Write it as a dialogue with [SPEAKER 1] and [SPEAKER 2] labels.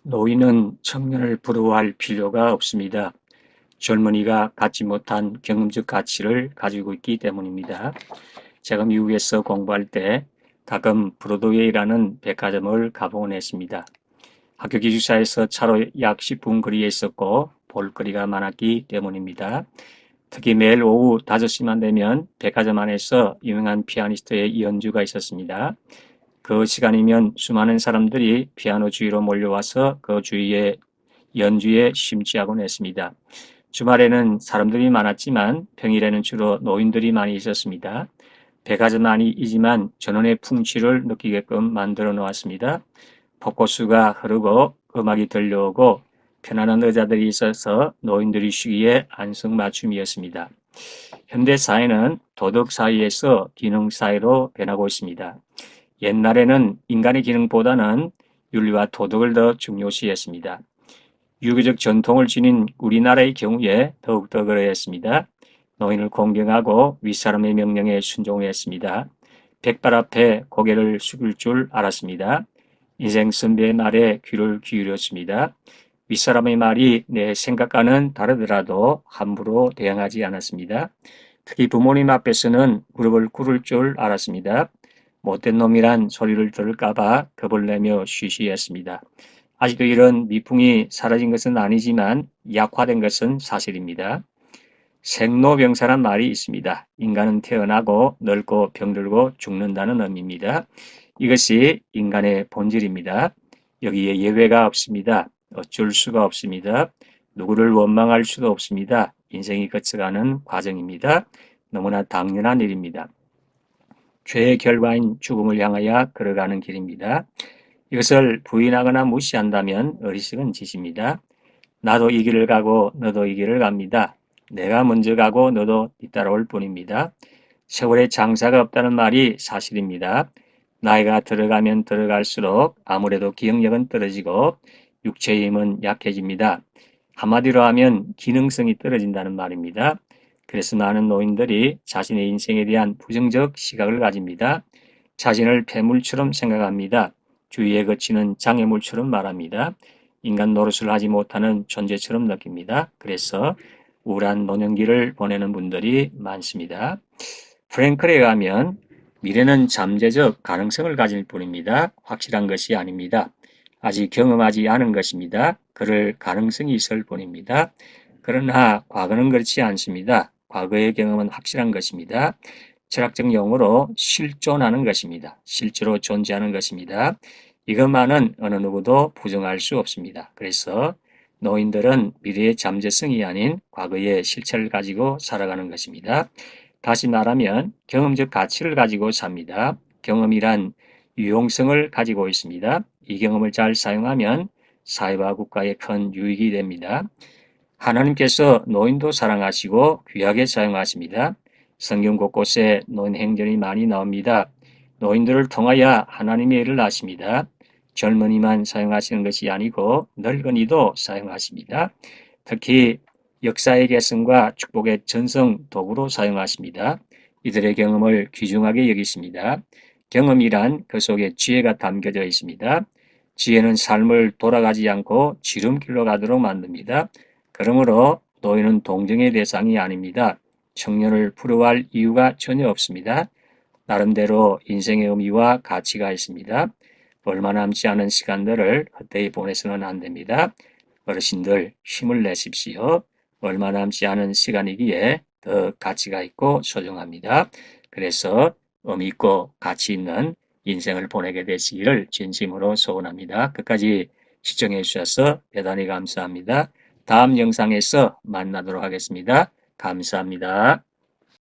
[SPEAKER 1] 노인은 청년을 부러워할 필요가 없습니다. 젊은이가 갖지 못한 경험적 가치를 가지고 있기 때문입니다. 제가 미국에서 공부할 때 가끔 브로드웨이라는 백화점을 가보곤 했습니다. 학교 기숙사에서 차로 약 10분 거리에 있었고 볼거리가 많았기 때문입니다. 특히 매일 오후 5시만 되면 백화점 안에서 유명한 피아니스트의 연주가 있었습니다. 그 시간이면 수많은 사람들이 피아노 주위로 몰려와서 그 주위에 연주에 심취하곤 했습니다. 주말에는 사람들이 많았지만 평일에는 주로 노인들이 많이 있었습니다. 백화점 안이지만 전원의 풍취를 느끼게끔 만들어 놓았습니다. 폭포수가 흐르고 음악이 들려오고 편안한 의자들이 있어서 노인들이 쉬기에 안성맞춤이었습니다. 현대 사회는 도덕 사회에서 기능 사회로 변하고 있습니다. 옛날에는 인간의 기능보다는 윤리와 도덕을 더 중요시했습니다. 유교적 전통을 지닌 우리나라의 경우에 더욱더 그러했습니다. 노인을 공경하고 윗사람의 명령에 순종했습니다. 백발 앞에 고개를 숙일 줄 알았습니다. 인생 선배의 말에 귀를 기울였습니다. 윗사람의 말이 내 생각과는 다르더라도 함부로 대항하지 않았습니다. 특히 부모님 앞에서는 무릎을 꿇을 줄 알았습니다. 못된 놈이란 소리를 들을까봐 겁을 내며 쉬쉬했습니다. 아직도 이런 미풍이 사라진 것은 아니지만 약화된 것은 사실입니다. 생로병사란 말이 있습니다. 인간은 태어나고 늙고 병들고 죽는다는 의미입니다. 이것이 인간의 본질입니다. 여기에 예외가 없습니다. 어쩔 수가 없습니다. 누구를 원망할 수도 없습니다. 인생이 거쳐가는 과정입니다. 너무나 당연한 일입니다. 죄의 결과인 죽음을 향하여 걸어가는 길입니다. 이것을 부인하거나 무시한다면 어리석은 짓입니다. 나도 이 길을 가고 너도 이 길을 갑니다. 내가 먼저 가고 너도 뒤따라올 뿐입니다. 세월의 장사가 없다는 말이 사실입니다. 나이가 들어가면 들어갈수록 아무래도 기억력은 떨어지고 육체의 힘은 약해집니다. 한마디로 하면 기능성이 떨어진다는 말입니다. 그래서 많은 노인들이 자신의 인생에 대한 부정적 시각을 가집니다. 자신을 폐물처럼 생각합니다. 주위에 거치는 장애물처럼 말합니다. 인간 노릇을 하지 못하는 존재처럼 느낍니다. 그래서 우울한 노년기를 보내는 분들이 많습니다. 프랭클에 의하면 미래는 잠재적 가능성을 가질 뿐입니다. 확실한 것이 아닙니다. 아직 경험하지 않은 것입니다. 그럴 가능성이 있을 뿐입니다. 그러나 과거는 그렇지 않습니다. 과거의 경험은 확실한 것입니다. 철학적 용어로 실존하는 것입니다. 실제로 존재하는 것입니다. 이것만은 어느 누구도 부정할 수 없습니다. 그래서 노인들은 미래의 잠재성이 아닌 과거의 실체를 가지고 살아가는 것입니다. 다시 말하면 경험적 가치를 가지고 삽니다. 경험이란 유용성을 가지고 있습니다. 이 경험을 잘 사용하면 사회와 국가에 큰 유익이 됩니다. 하나님께서 노인도 사랑하시고 귀하게 사용하십니다. 성경 곳곳에 노인 행전이 많이 나옵니다. 노인들을 통하여 하나님의 일을 하십니다. 젊은이만 사용하시는 것이 아니고 늙은이도 사용하십니다. 특히 역사의 개성과 축복의 전성 도구로 사용하십니다. 이들의 경험을 귀중하게 여기십니다. 경험이란 그 속에 지혜가 담겨져 있습니다. 지혜는 삶을 돌아가지 않고 지름길로 가도록 만듭니다. 그러므로 노인은 동정의 대상이 아닙니다. 청년을 부러워할 이유가 전혀 없습니다. 나름대로 인생의 의미와 가치가 있습니다. 얼마 남지 않은 시간들을 헛되이 보내서는 안 됩니다. 어르신들 힘을 내십시오. 얼마 남지 않은 시간이기에 더 가치가 있고 소중합니다. 그래서 의미 있고 가치 있는 인생을 보내게 되시기를 진심으로 소원합니다. 끝까지 시청해 주셔서 대단히 감사합니다. 다음 영상에서 만나도록 하겠습니다. 감사합니다.